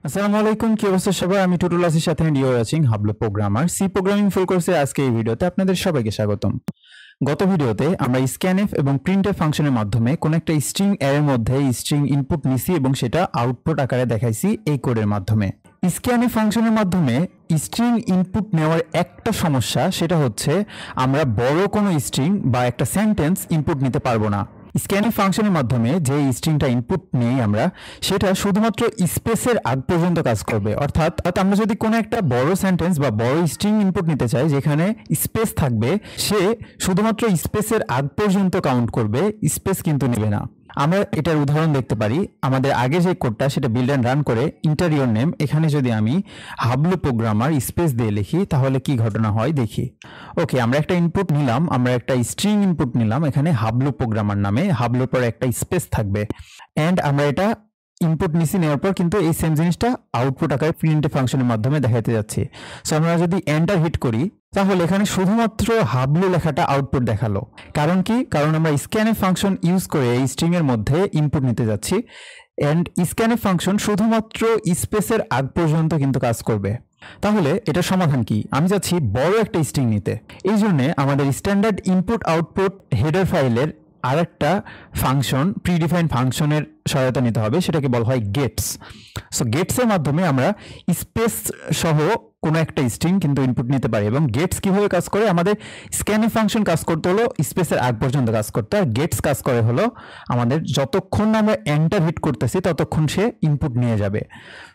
আসসালামু আলাইকুম, কি অবস্থা সবার? আমি টুটুল আসির সাথে you are watching Hablu programmer C programming full কোর্সে। আজকে এই ভিডিওতে আপনাদের সবাইকে স্বাগতম। গত ভিডিওতে আমরা স্ক্যানএফ এবং প্রিন্টএফ ফাংশনের মাধ্যমে কোন একটা স্ট্রিং এর মধ্যে স্ট্রিং ইনপুট নিছি এবং সেটা আউটপুট আকারে দেখাইছি এই কোডের মাধ্যমে। স্ক্যানএফ ফাংশনের মাধ্যমে স্ট্রিং ইনপুট নেওয়ার একটা সমস্যা, সেটা হচ্ছে আমরা বড় কোনো স্ট্রিং বা একটা সেন্টেন্স ইনপুট নিতে পারবো না। স্ক্যানএফ ফাংশনের মাধ্যমে যে স্ট্রিংটা ইনপুট নেই আমরা, সেটা শুধুমাত্র স্পেসের আগ পর্যন্ত কাজ করবে। অর্থাৎ আমরা যদি কোনো একটা বড় সেন্টেন্স বা বড় স্ট্রিং ইনপুট নিতে চাই যেখানে স্পেস থাকবে, সে শুধুমাত্র স্পেসের আগ পর্যন্ত কাউন্ট করবে, স্পেস কিন্তু নেবে না। আমরা এটার উদাহরণ দেখতে পারি। আমাদের আগে যে কোডটা সেটা বিল্ড অ্যান্ড রান করে ইন্টারিয়র নেম, এখানে যদি আমি হাবলু প্রোগ্রামার স্পেস দিয়ে লিখি তাহলে কি ঘটনা হয় দেখি। ওকে, আমরা একটা ইনপুট নিলাম, আমরা একটা স্ট্রিং ইনপুট নিলাম এখানে হাবলু প্রোগ্রামার নামে। হাবলুর পরে একটা স্পেস থাকবে অ্যান্ড আমরা এটা ইনপুট নিচে নেওয়ার পর কিন্তু এই সেম জিনিসটা আউটপুট আকারে প্রিন্টএফ ফাংশনের মাধ্যমে দেখাতে যাচ্ছে। সো আমরা যদি এন্টার হিট করি তাহলে এখানে শুধুমাত্র হাবলু লেখাটা আউটপুট দেখালো। কারণ কি? কারণ আমরা স্ক্যানএফ ফাংশন ইউজ করে এই স্ট্রিং এর মধ্যে ইনপুট নিতে যাচ্ছি এন্ড স্ক্যানএফ ফাংশন শুধুমাত্র স্পেসের আগ পর্যন্ত কিন্তু কাজ করবে। তাহলে এটা সমাধান কি? আমি যাচ্ছি বড় একটা স্ট্রিং নিতে, এই জন্য আমাদের স্ট্যান্ডার্ড ইনপুট আউটপুট হেডার ফাইলের আরেকটা ফাংশন, প্রিডিফাইন্ড ফাংশনের সহায়তা নিতে হবে, সেটাকে বলা হয় গেটস। সো গেটসের মাধ্যমে আমরা স্পেস সহ কোনো একটা স্ট্রিং কিন্তু ইনপুট নিতে পারি। এবং গেটস কিভাবে কাজ করে? আমাদের স্ক্যানএফ ফাংশন কাজ করতে হলো স্পেসের আগ পর্যন্ত কাজ করতে, আর গেটস কাজ করে হলো আমাদের যতক্ষণ আমরা এন্টার হিট করতেছি ততক্ষণ সে ইনপুট নিয়ে যাবে।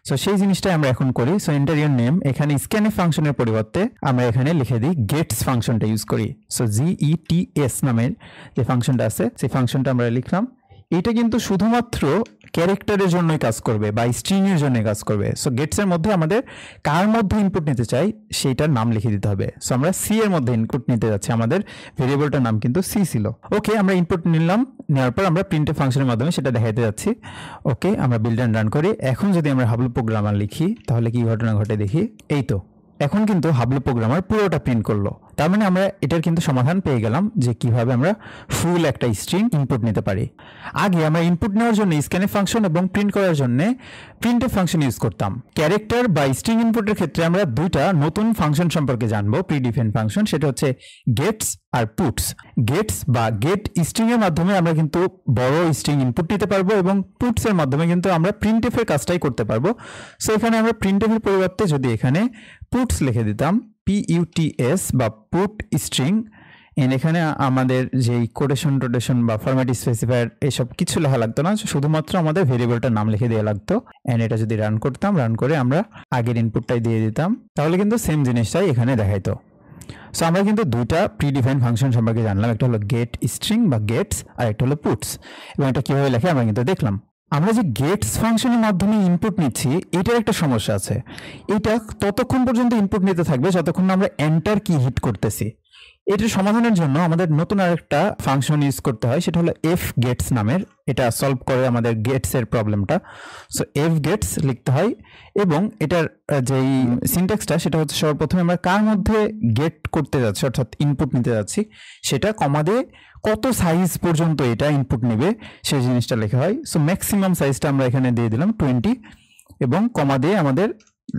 সো সেই জিনিসটাই আমরা এখন করি। সো এন্টার ইওর নেম, এখানে স্ক্যানএফ ফাংশনের পরিবর্তে আমরা এখানে লিখে দিই গেটস ফাংশনটা ইউজ করি। সো GETS নামের যে ফাংশনটা আছে সেই ফাংশনটা আমরা লিখলাম। এটা কিন্তু শুধুমাত্র ক্যারেক্টারের জন্যই কাজ করবে বা স্ট্রিং এর জন্য কাজ করবে। সো গেটস এর মধ্যে আমাদের কার মধ্যে ইনপুট নিতে চাই সেইটার নাম লিখে দিতে হবে। সো আমরা সি এর মধ্যে ইনপুট নিতে যাচ্ছি, আমাদের ভেরিয়েবলটার নাম কিন্তু সি ছিল। ওকে, আমরা ইনপুট নিলাম, নেওয়ার পর আমরা প্রিন্টএফ ফাংশনের মাধ্যমে সেটা দেখাতে যাচ্ছি। ওকে, আমরা বিল্ড অ্যান্ড রান করি। এখন যদি আমরা হাবলু প্রোগ্রামার লিখি তাহলে কি ঘটনা ঘটে দেখি। এই তো এখন কিন্তু হাবলু প্রোগ্রামার পুরোটা প্রিন্ট করলো। তার মানে আমরা এটার কিন্তু সমাধান পেয়ে গেলাম যে কিভাবে আমরা ফুল একটা স্ট্রিং ইনপুট নিতে পারি। আগে আমরা ইনপুট নেওয়ার জন্য স্ক্যানএফ ফাংশন এবং প্রিন্ট করার জন্য প্রিন্টএফ ফাংশন ইউজ করতাম। ক্যারেক্টার বা স্ট্রিং ইনপুটের ক্ষেত্রে আমরা দুইটা নতুন ফাংশন সম্পর্কে জানবো, প্রিডিফাইন্ড ফাংশন, সেটা হচ্ছে গেটস আর পুটস। গেটস বা গেট স্ট্রিং এর মাধ্যমে আমরা কিন্তু বড় স্ট্রিং ইনপুট নিতে পারবো এবং পুটস এর মাধ্যমে কিন্তু আমরা প্রিন্টএফ এর কাজটাই করতে পারবো। সো এখানে আমরা প্রিন্টএফ এর পরিবর্তে যদি এখানে পুটস লিখে দিতাম, PUTS বা পুট স্ট্রিং, এখানে আমাদের যেই কোটেশন টোটেশন বা ফরম্যাট স্পেসিফায়ার এসব কিছু লেখা লাগতো না, শুধুমাত্র আমাদের ভেরিয়েবলটার নাম লিখে দেওয়া লাগতো। এন্ড এটা যদি রান করতাম, রান করে আমরা আগের ইনপুটটাই দিয়ে দিতাম, তাহলে কিন্তু সেম জিনিসটাই এখানে দেখাইতো। সো আমরা কিন্তু দুইটা প্রিডিফাইন্ড ফাংশন সম্পর্কে জানলাম, একটা হলো গেট স্ট্রিং বা গেটস আর একটা হলো পুটস, এবং এটা কিভাবে লেখে আমরা কিন্তু দেখলাম। আমরা যে গেটস ফাংশনের মাধ্যমে ইনপুট নিচ্ছি এটার একটা সমস্যা আছে। এটা ততক্ষণ পর্যন্ত ইনপুট নিতে থাকবে যতক্ষণ আমরা এন্টার কি হিট করতেছি। এটার সমাধানের জন্য আমাদের নতুন আরেকটা ফাংশন ইউজ করতে হয়, সেটা হলো এফ গেটস নামের। এটা সলভ করে আমাদের গেটস এর প্রবলেমটা। সো এফ গেটস লিখতে হয় এবং এটার যেই সিনট্যাক্সটা সেটা হচ্ছে সর্বপ্রথমে আমরা কার মধ্যে গেট করতে যাচ্ছি অর্থাৎ ইনপুট নিতে যাচ্ছি সেটা কমা দিয়ে কত সাইজ পর্যন্ত এটা ইনপুট নেবে সেই জিনিসটা লেখা হয়। সো ম্যাক্সিমাম সাইজটা আমরা এখানে দিয়ে দিলাম 20 এবং কমা দিয়ে আমাদের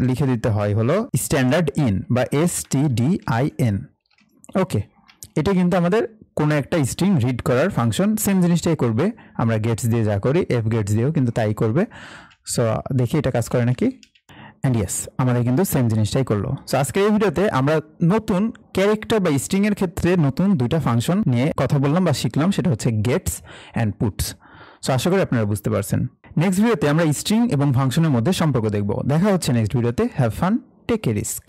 লিখে দিতে হয় হলো স্ট্যান্ডার্ড ইন বা STDIN। ওকে, এটা কিন্তু আমাদের কোনো একটা স্ট্রিং রিড করার ফাংশন, সেম জিনিসটাই করবে। আমরা গেটস দিয়ে যা করি এফ গেটস দিয়েও কিন্তু তাই করবে। সো দেখি এটা কাজ করে নাকি। অ্যান্ড ইয়েস, আমাদের কিন্তু সেম জিনিসটাই করলো। সো আজকের এই ভিডিওতে আমরা নতুন ক্যারেক্টার বা স্ট্রিং এর ক্ষেত্রে নতুন দুইটা ফাংশন নিয়ে কথা বললাম বা শিখলাম, সেটা হচ্ছে গেটস অ্যান্ড পুটস। সো আশা করি আপনারা বুঝতে পারছেন। নেক্সট ভিডিওতে আমরা স্ট্রিং এবং ফাংশনের মধ্যে সম্পর্ক দেখব। দেখা হচ্ছে নেক্সট ভিডিওতে। Have fun, take a risk.